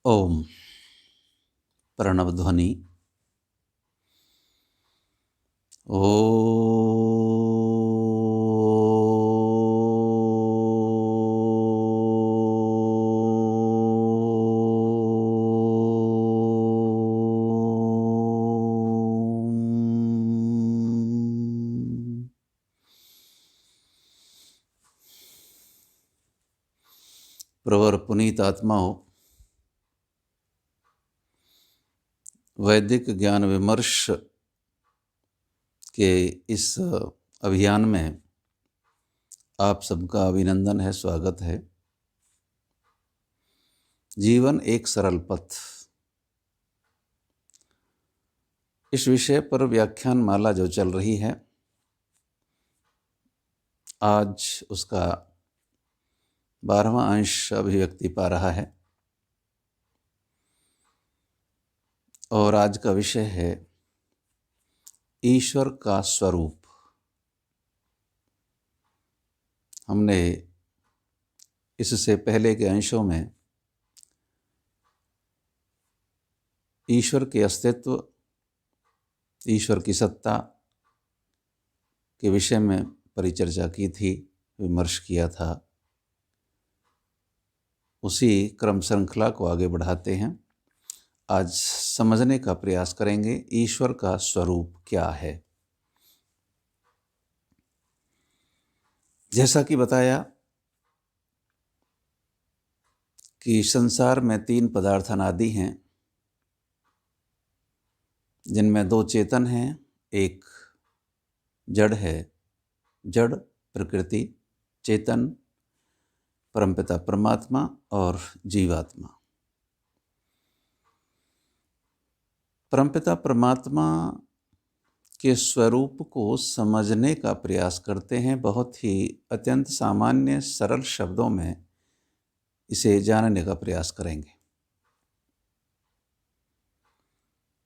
ओम प्रणव ध्वनि। ओ प्रवर पुनीत आत्माओं, वैदिक ज्ञान विमर्श के इस अभियान में आप सबका अभिनंदन है, स्वागत है। जीवन एक सरल पथ, इस विषय पर व्याख्यान माला जो चल रही है, आज उसका 12वां अंश अभिव्यक्ति पा रहा है और आज का विषय है ईश्वर का स्वरूप। हमने इससे पहले के अंशों में ईश्वर के अस्तित्व, ईश्वर की सत्ता के विषय में परिचर्चा की थी, विमर्श किया था। उसी क्रम श्रृंखला को आगे बढ़ाते हैं। आज समझने का प्रयास करेंगे ईश्वर का स्वरूप क्या है। जैसा कि बताया कि संसार में 3 पदार्थ अनादि हैं, जिनमें 2 चेतन हैं, एक जड़ है। जड़ प्रकृति, चेतन परमपिता परमात्मा और जीवात्मा। परमपिता परमात्मा के स्वरूप को समझने का प्रयास करते हैं। बहुत ही अत्यंत सामान्य सरल शब्दों में इसे जानने का प्रयास करेंगे।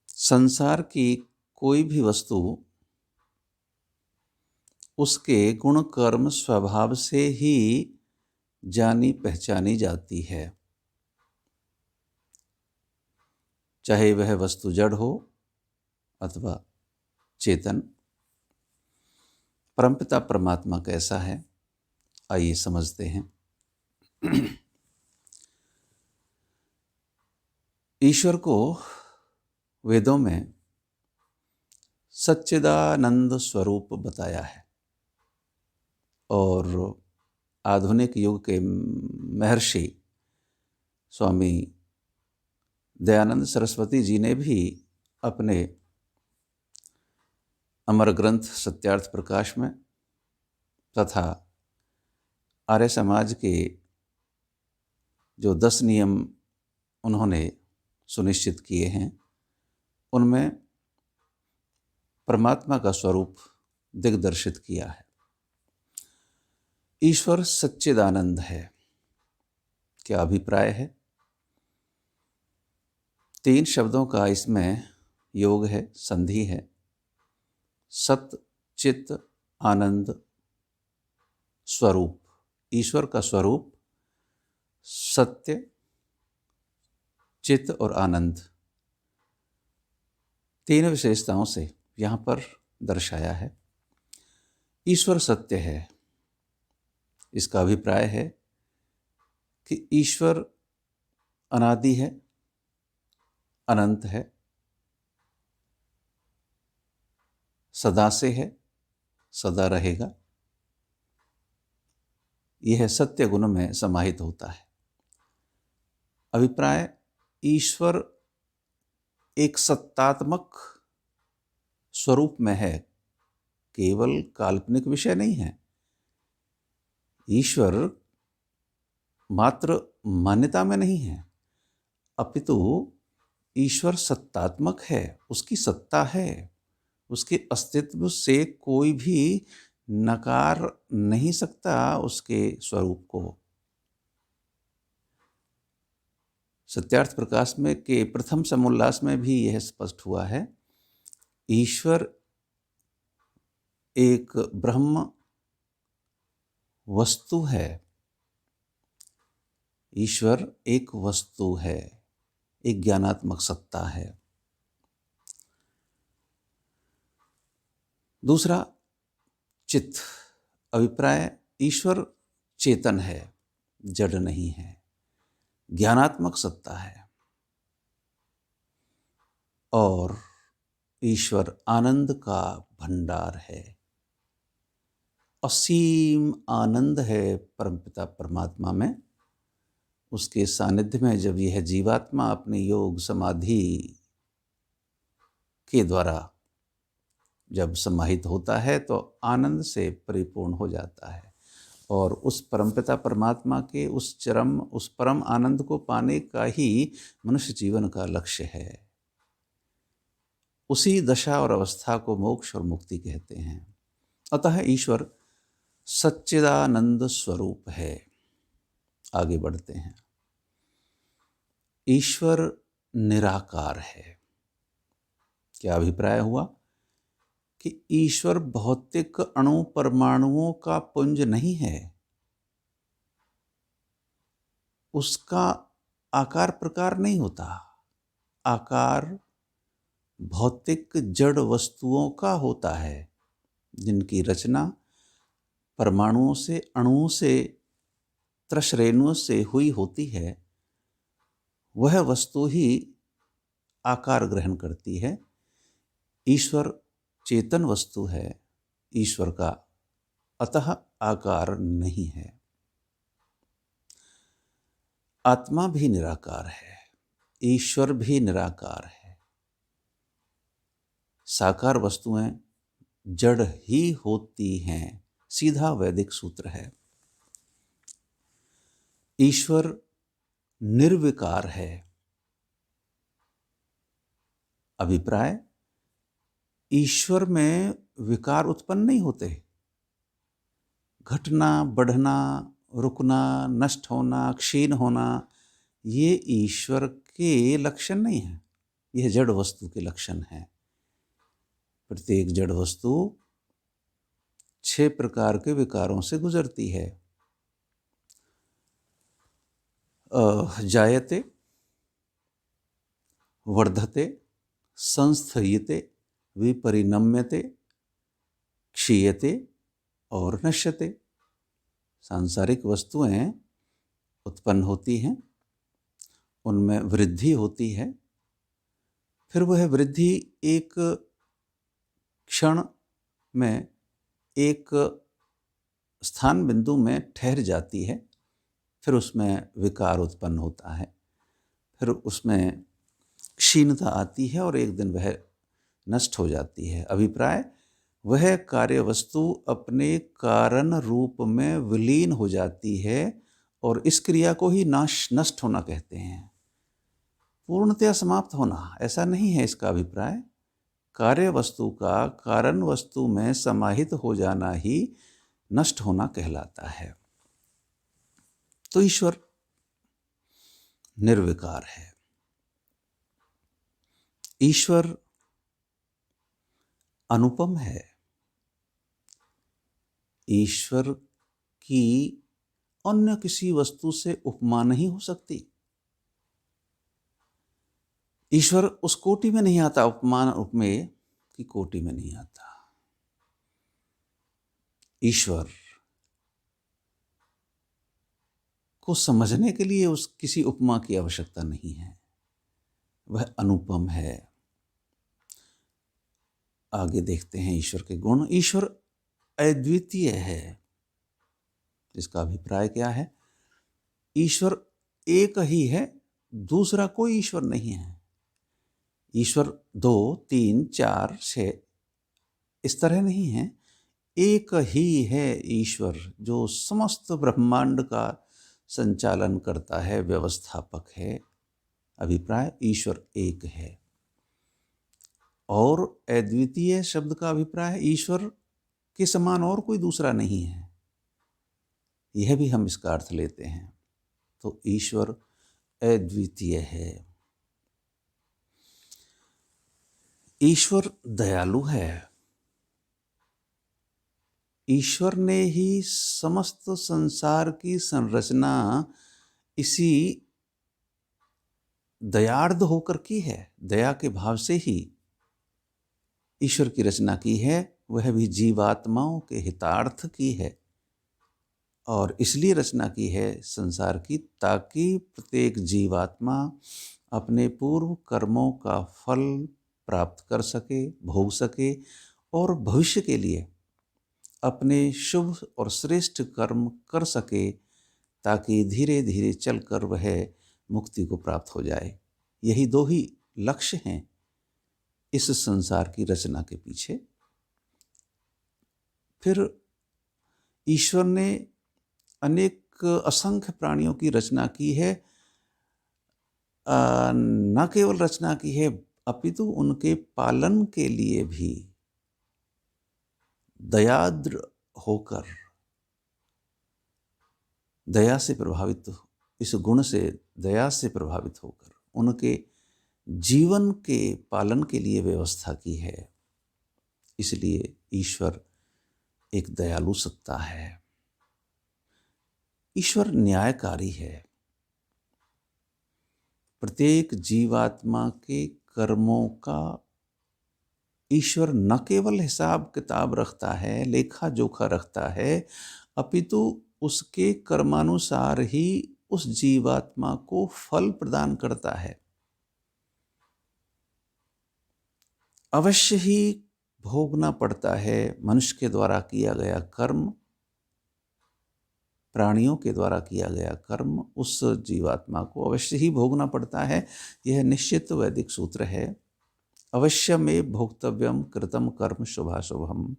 संसार की कोई भी वस्तु उसके गुण कर्म स्वभाव से ही जानी पहचानी जाती है, चाहे वह वस्तु जड़ हो अथवा चेतन। परमपिता परमात्मा कैसा है, आइए समझते हैं। ईश्वर को वेदों में सच्चिदानंद स्वरूप बताया है और आधुनिक युग के महर्षि स्वामी दयानंद सरस्वती जी ने भी अपने अमर ग्रंथ सत्यार्थ प्रकाश में तथा आर्य समाज के जो 10 नियम उन्होंने सुनिश्चित किए हैं, उनमें परमात्मा का स्वरूप दिग्दर्शित किया है। ईश्वर सच्चिदानंद है। क्या अभिप्राय है? 3 शब्दों का इसमें योग है, संधि है। सत चित आनंद स्वरूप। ईश्वर का स्वरूप सत्य, चित और आनंद, 3 विशेषताओं से यहाँ पर दर्शाया है। ईश्वर सत्य है। इसका अभिप्राय है कि ईश्वर अनादि है, अनंत है, सदा से है, सदा रहेगा। यह सत्य गुण में समाहित होता है। अभिप्राय, ईश्वर एक सत्तात्मक स्वरूप में है, केवल काल्पनिक विषय नहीं है। ईश्वर मात्र मान्यता में नहीं है, अपितु ईश्वर सत्तात्मक है। उसकी सत्ता है, उसके अस्तित्व से कोई भी नकार नहीं सकता उसके स्वरूप को। सत्यार्थ प्रकाश में के प्रथम समोल्लास में भी यह स्पष्ट हुआ है। ईश्वर एक ब्रह्म वस्तु है। ईश्वर एक वस्तु है। एक ज्ञानात्मक सत्ता है। दूसरा, चित्त। अभिप्राय, ईश्वर चेतन है, जड़ नहीं है, ज्ञानात्मक सत्ता है। और ईश्वर आनंद का भंडार है, असीम आनंद है परमपिता परमात्मा में। उसके सानिध्य में जब यह जीवात्मा अपने योग समाधि के द्वारा जब समाहित होता है तो आनंद से परिपूर्ण हो जाता है। और उस परमपिता परमात्मा के उस परम आनंद को पाने का ही मनुष्य जीवन का लक्ष्य है। उसी दशा और अवस्था को मोक्ष और मुक्ति कहते हैं। अतः ईश्वर सच्चिदानंद स्वरूप है। आगे बढ़ते हैं। ईश्वर निराकार है। क्या अभिप्राय हुआ कि ईश्वर भौतिक अणु परमाणुओं का पुंज नहीं है। उसका आकार प्रकार नहीं होता। आकार भौतिक जड़ वस्तुओं का होता है, जिनकी रचना परमाणुओं से, अणुओं से, त्रश्रेणुओं से हुई होती है। वह वस्तु ही आकार ग्रहण करती है। ईश्वर चेतन वस्तु है, ईश्वर का अतः आकार नहीं है। आत्मा भी निराकार है, ईश्वर भी निराकार है। साकार वस्तुएं जड़ ही होती हैं, सीधा वैदिक सूत्र है। ईश्वर निर्विकार है। अभिप्राय, ईश्वर में विकार उत्पन्न नहीं होते। घटना, बढ़ना, रुकना, नष्ट होना, क्षीण होना, ये ईश्वर के लक्षण नहीं है, यह जड़ वस्तु के लक्षण हैं। प्रत्येक जड़ वस्तु 6 प्रकार के विकारों से गुजरती है। जायते, वर्धते, संस्थयते, विपरिणम्यते, क्षीयते और नश्यते। सांसारिक वस्तुएं उत्पन्न होती हैं, उनमें वृद्धि होती है, फिर वह वृद्धि एक क्षण में एक स्थान बिंदु में ठहर जाती है, फिर उसमें विकार उत्पन्न होता है, फिर उसमें क्षीणता आती है और एक दिन वह नष्ट हो जाती है। अभिप्राय, वह कार्य वस्तु अपने कारण रूप में विलीन हो जाती है और इस क्रिया को ही नष्ट होना कहते हैं। पूर्णतया समाप्त होना ऐसा नहीं है इसका अभिप्राय। कार्य वस्तु का कारण वस्तु में समाहित हो जाना ही नष्ट होना कहलाता है। तो ईश्वर निर्विकार है। ईश्वर अनुपम है। ईश्वर की अन्य किसी वस्तु से उपमा नहीं हो सकती। ईश्वर उस कोटि में नहीं आता, उपमान उपमेय की कोटि में नहीं आता। ईश्वर को समझने के लिए उस किसी उपमा की आवश्यकता नहीं है, वह अनुपम है। आगे देखते हैं ईश्वर के गुण। ईश्वर अद्वितीय है। इसका अभिप्राय क्या है? ईश्वर एक ही है, दूसरा कोई ईश्वर नहीं है। ईश्वर 2, 3, 4, 6 इस तरह नहीं है। एक ही है ईश्वर जो समस्त ब्रह्मांड का संचालन करता है, व्यवस्थापक है। अभिप्राय, ईश्वर एक है। और अद्वितीय शब्द का अभिप्राय ईश्वर के समान और कोई दूसरा नहीं है, यह भी हम इसका अर्थ लेते हैं। तो ईश्वर अद्वितीय है। ईश्वर दयालु है। ईश्वर ने ही समस्त संसार की संरचना इसी दयार्द होकर की है, दया के भाव से ही ईश्वर की रचना की है, वह भी जीवात्माओं के हितार्थ की है। और इसलिए रचना की है संसार की, ताकि प्रत्येक जीवात्मा अपने पूर्व कर्मों का फल प्राप्त कर सके, भोग सके, और भविष्य के लिए अपने शुभ और श्रेष्ठ कर्म कर सके, ताकि धीरे धीरे चलकर वह मुक्ति को प्राप्त हो जाए। यही दो ही लक्ष्य हैं इस संसार की रचना के पीछे। फिर ईश्वर ने अनेक असंख्य प्राणियों की रचना की है। न केवल रचना की है, अपितु उनके पालन के लिए भी दयाद्र होकर, दया से प्रभावित, इस गुण से, दया से प्रभावित होकर उनके जीवन के पालन के लिए व्यवस्था की है। इसलिए ईश्वर एक दयालु सत्ता है। ईश्वर न्यायकारी है। प्रत्येक जीवात्मा के कर्मों का ईश्वर न केवल हिसाब किताब रखता है, लेखा जोखा रखता है, अपितु उसके कर्मानुसार ही उस जीवात्मा को फल प्रदान करता है। अवश्य ही भोगना पड़ता है मनुष्य के द्वारा किया गया कर्म, प्राणियों के द्वारा किया गया कर्म उस जीवात्मा को अवश्य ही भोगना पड़ता है। यह निश्चित वैदिक सूत्र है। अवश्य में भोक्तव्यम कृतम कर्म शुभाशुभम।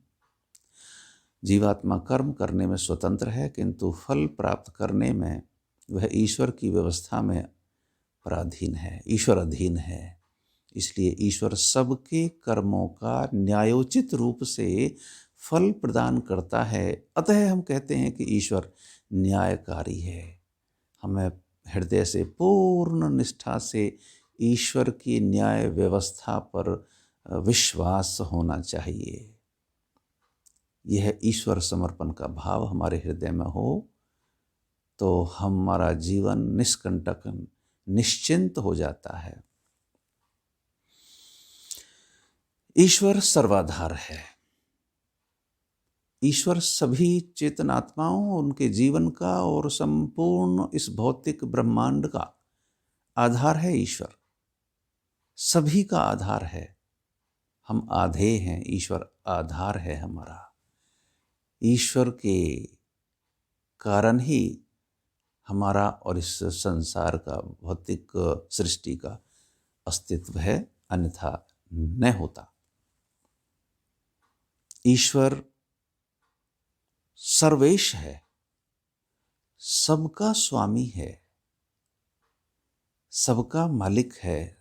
जीवात्मा कर्म करने में स्वतंत्र है, किंतु फल प्राप्त करने में वह ईश्वर की व्यवस्था में पराधीन है, ईश्वर अधीन है। इसलिए ईश्वर सबके कर्मों का न्यायोचित रूप से फल प्रदान करता है। अतः हम कहते हैं कि ईश्वर न्यायकारी है। हमें हृदय से पूर्ण निष्ठा से ईश्वर की न्याय व्यवस्था पर विश्वास होना चाहिए। यह ईश्वर समर्पण का भाव हमारे हृदय में हो तो हमारा जीवन निष्कंटक, निश्चिंत हो जाता है। ईश्वर सर्वाधार है। ईश्वर सभी चेतनात्माओं, उनके जीवन का और संपूर्ण इस भौतिक ब्रह्मांड का आधार है। ईश्वर सभी का आधार है। हम आधे हैं, ईश्वर आधार है हमारा। ईश्वर के कारण ही हमारा और इस संसार का, भौतिक सृष्टि का अस्तित्व है, अन्यथा न होता। ईश्वर सर्वेश है, सबका स्वामी है, सबका मालिक है।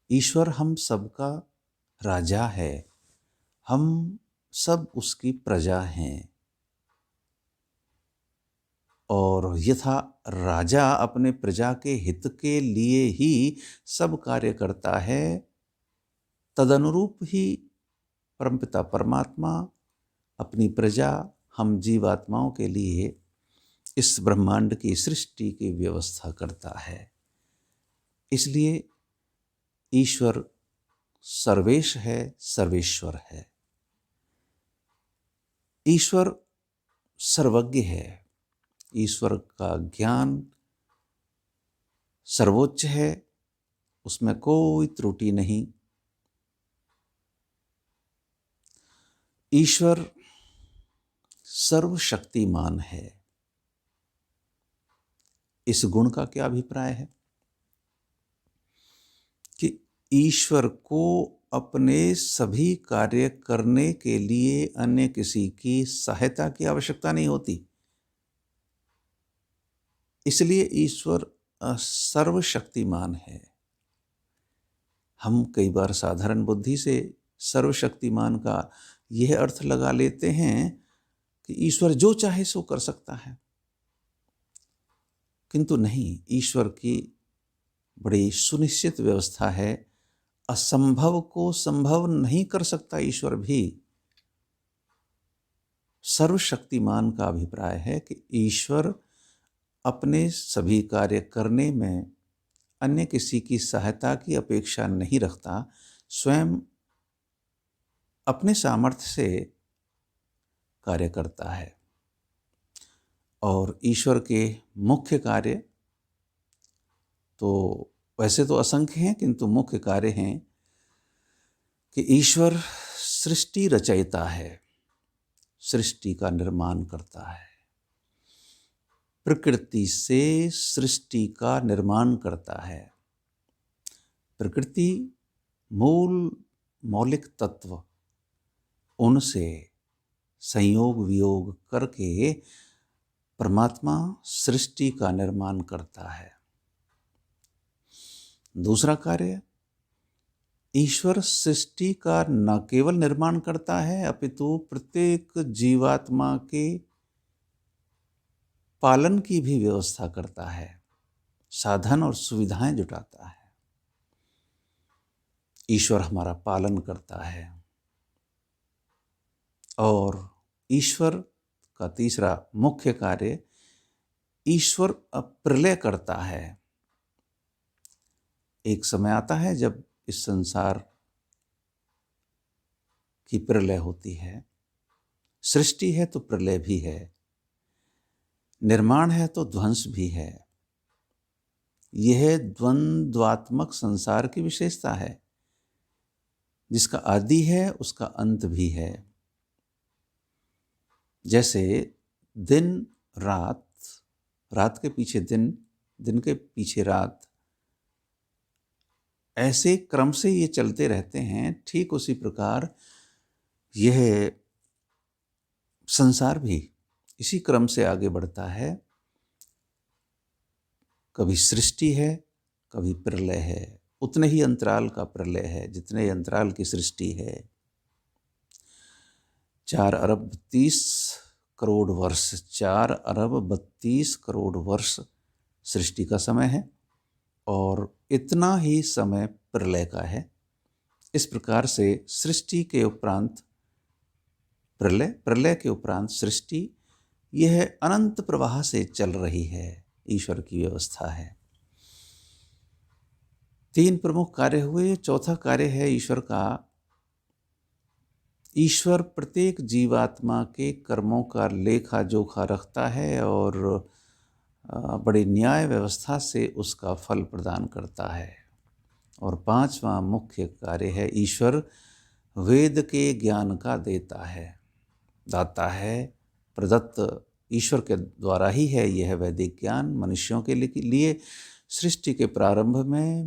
ईश्वर हम सबका राजा है, हम सब उसकी प्रजा हैं। और यथा राजा अपने प्रजा के हित के लिए ही सब कार्य करता है, तदनुरूप ही परमपिता परमात्मा अपनी प्रजा, हम जीवात्माओं के लिए इस ब्रह्मांड की सृष्टि की व्यवस्था करता है। इसलिए ईश्वर सर्वेश है, सर्वेश्वर है। ईश्वर सर्वज्ञ है। ईश्वर का ज्ञान सर्वोच्च है, उसमें कोई त्रुटि नहीं। ईश्वर सर्वशक्तिमान है। इस गुण का क्या अभिप्राय है कि ईश्वर को अपने सभी कार्य करने के लिए अन्य किसी की सहायता की आवश्यकता नहीं होती। इसलिए ईश्वर सर्वशक्तिमान है। हम कई बार साधारण बुद्धि से सर्वशक्तिमान का यह अर्थ लगा लेते हैं कि ईश्वर जो चाहे सो कर सकता है, किंतु नहीं, ईश्वर की बड़ी सुनिश्चित व्यवस्था है। असंभव को संभव नहीं कर सकता ईश्वर भी। सर्वशक्तिमान का अभिप्राय है कि ईश्वर अपने सभी कार्य करने में अन्य किसी की सहायता की अपेक्षा नहीं रखता, स्वयं अपने सामर्थ्य से कार्य करता है। और ईश्वर के मुख्य कार्य तो वैसे तो असंख्य हैं, किंतु मुख्य कार्य हैं कि ईश्वर सृष्टि रचयिता है, सृष्टि का निर्माण करता है, प्रकृति से सृष्टि का निर्माण करता है। प्रकृति मूल मौलिक तत्व, उनसे संयोग वियोग करके परमात्मा सृष्टि का निर्माण करता है। दूसरा कार्य, ईश्वर सृष्टि का न केवल निर्माण करता है अपितु प्रत्येक जीवात्मा के पालन की भी व्यवस्था करता है, साधन और सुविधाएं जुटाता है। ईश्वर हमारा पालन करता है। और ईश्वर का तीसरा मुख्य कार्य, ईश्वर प्रलय करता है। एक समय आता है जब इस संसार की प्रलय होती है। सृष्टि है तो प्रलय भी है, निर्माण है तो ध्वंस भी है। यह द्वंद्वात्मक संसार की विशेषता है। जिसका आदि है उसका अंत भी है। जैसे दिन रात, रात के पीछे दिन, दिन के पीछे रात, ऐसे क्रम से ये चलते रहते हैं। ठीक उसी प्रकार यह संसार भी इसी क्रम से आगे बढ़ता है। कभी सृष्टि है, कभी प्रलय है। उतने ही अंतराल का प्रलय है जितने अंतराल की सृष्टि है। 4 अरब 32 करोड़ वर्ष, 4 अरब 32 करोड़ वर्ष सृष्टि का समय है और इतना ही समय प्रलय का है। इस प्रकार से सृष्टि के उपरांत प्रलय, प्रलय के उपरांत सृष्टि, यह अनंत प्रवाह से चल रही है। ईश्वर की व्यवस्था है। 3 प्रमुख कार्य हुए। चौथा कार्य है ईश्वर का, ईश्वर प्रत्येक जीवात्मा के कर्मों का लेखा जोखा रखता है और बड़ी न्याय व्यवस्था से उसका फल प्रदान करता है। और 5वां मुख्य कार्य है, ईश्वर वेद के ज्ञान का दाता है। प्रदत्त ईश्वर के द्वारा ही है यह वैदिक ज्ञान। मनुष्यों के लिए सृष्टि के प्रारंभ में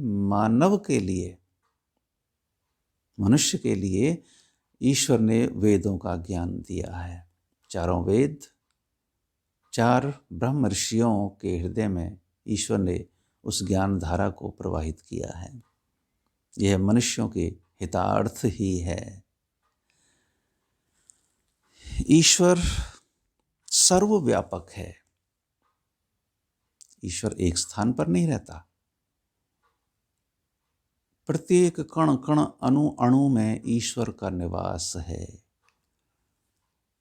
मनुष्य के लिए ईश्वर ने वेदों का ज्ञान दिया है। 4 वेद, 4 ब्रह्म ऋषियों के हृदय में ईश्वर ने उस ज्ञान धारा को प्रवाहित किया है। यह मनुष्यों के हितार्थ ही है। ईश्वर सर्वव्यापक है। ईश्वर एक स्थान पर नहीं रहता। प्रत्येक कण कण, अणु अणु में ईश्वर का निवास है।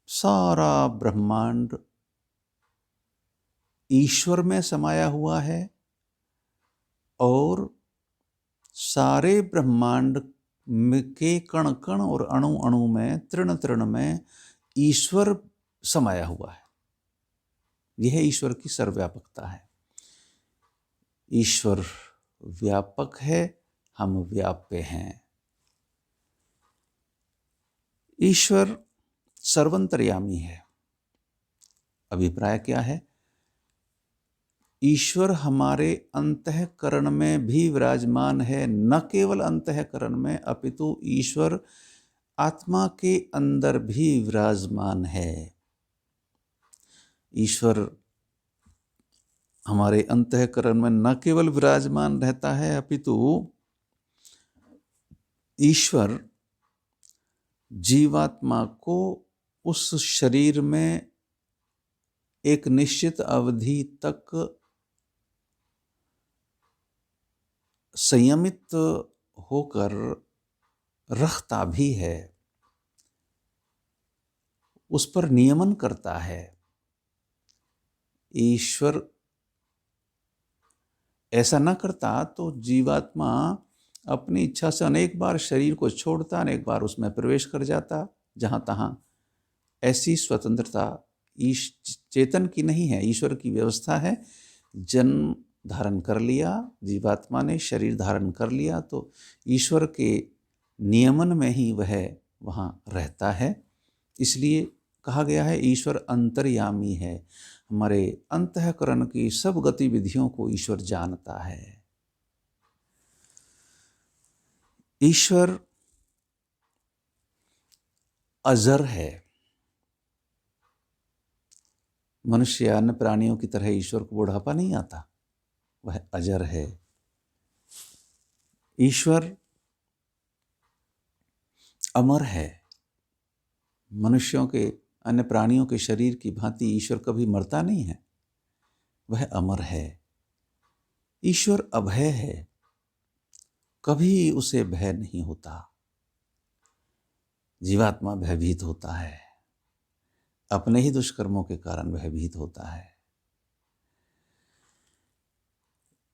सारा ब्रह्मांड ईश्वर में समाया हुआ है और सारे ब्रह्मांड के कण कण और अणु अणु में, तृण तृण में ईश्वर समाया हुआ है। यह ईश्वर की सर्वव्यापकता है। ईश्वर व्यापक है, हम व्याप्य हैं। ईश्वर सर्वंतर्यामी है। अभिप्राय क्या है? ईश्वर हमारे अंतःकरण में भी विराजमान है। न केवल अंतःकरण में अपितु ईश्वर आत्मा के अंदर भी विराजमान है। ईश्वर हमारे अंतःकरण में न केवल विराजमान रहता है अपितु ईश्वर जीवात्मा को उस शरीर में एक निश्चित अवधि तक संयमित होकर रखता भी है, उस पर नियमन करता है। ईश्वर ऐसा न करता तो जीवात्मा अपनी इच्छा से अनेक बार शरीर को छोड़ता, अनेक बार उसमें प्रवेश कर जाता जहाँ तहाँ। ऐसी स्वतंत्रता चेतन की नहीं है, ईश्वर की व्यवस्था है। जन्म धारण कर लिया जीवात्मा ने, शरीर धारण कर लिया तो ईश्वर के नियमन में ही वह वहाँ रहता है। इसलिए कहा गया है ईश्वर अंतर्यामी है। हमारे अंतःकरण की सब गतिविधियों को ईश्वर जानता है। ईश्वर अजर है। मनुष्य या अन्य प्राणियों की तरह ईश्वर को बुढ़ापा नहीं आता, वह अजर है। ईश्वर अमर है। मनुष्यों के, अन्य प्राणियों के शरीर की भांति ईश्वर कभी मरता नहीं है, वह अमर है। ईश्वर अभय है, कभी उसे भय नहीं होता। जीवात्मा भयभीत होता है, अपने ही दुष्कर्मों के कारण भयभीत होता है।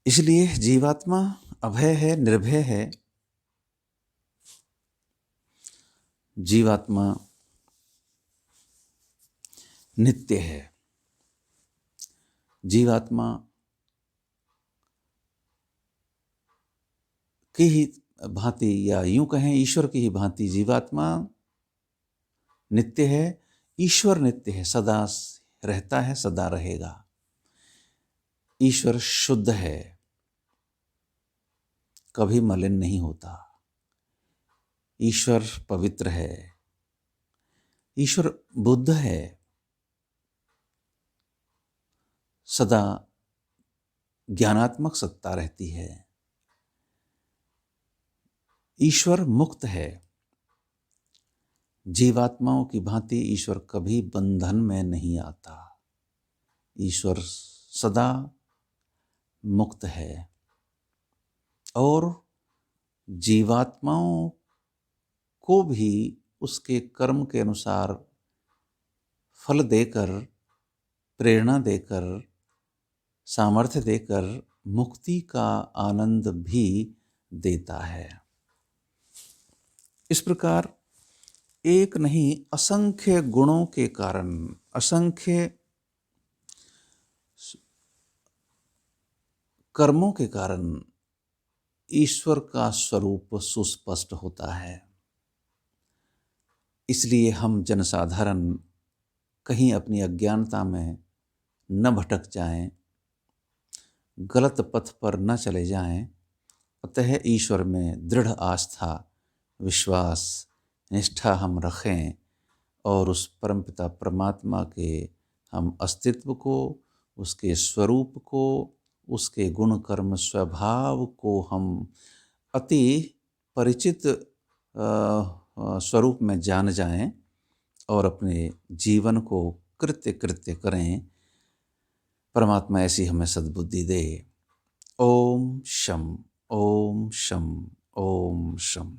इसलिए जीवात्मा अभय है, निर्भय है। जीवात्मा नित्य है। जीवात्मा की ही भांति, या यूं कहें ईश्वर की ही भांति जीवात्मा नित्य है। ईश्वर नित्य है, सदा रहता है, सदा रहेगा। ईश्वर शुद्ध है, कभी मलिन नहीं होता। ईश्वर पवित्र है। ईश्वर बुद्ध है, सदा ज्ञानात्मक सत्ता रहती है। ईश्वर मुक्त है। जीवात्माओं की भांति ईश्वर कभी बंधन में नहीं आता। ईश्वर सदा मुक्त है और जीवात्माओं को भी उसके कर्म के अनुसार फल देकर, प्रेरणा देकर, सामर्थ्य देकर मुक्ति का आनंद भी देता है। इस प्रकार एक नहीं असंख्य गुणों के कारण, असंख्य कर्मों के कारण ईश्वर का स्वरूप सुस्पष्ट होता है। इसलिए हम जनसाधारण कहीं अपनी अज्ञानता में न भटक जाएं, गलत पथ पर न चले जाएं। अतः ईश्वर में दृढ़ आस्था, विश्वास, निष्ठा हम रखें और उस परमपिता परमात्मा के हम अस्तित्व को, उसके स्वरूप को, उसके गुण कर्म स्वभाव को हम अति परिचित स्वरूप में जान जाएं और अपने जीवन को कृत्य कृत्य करें। परमात्मा ऐसी हमें सद्बुद्धि दे। ओम शम, ओम शम, ओम शम।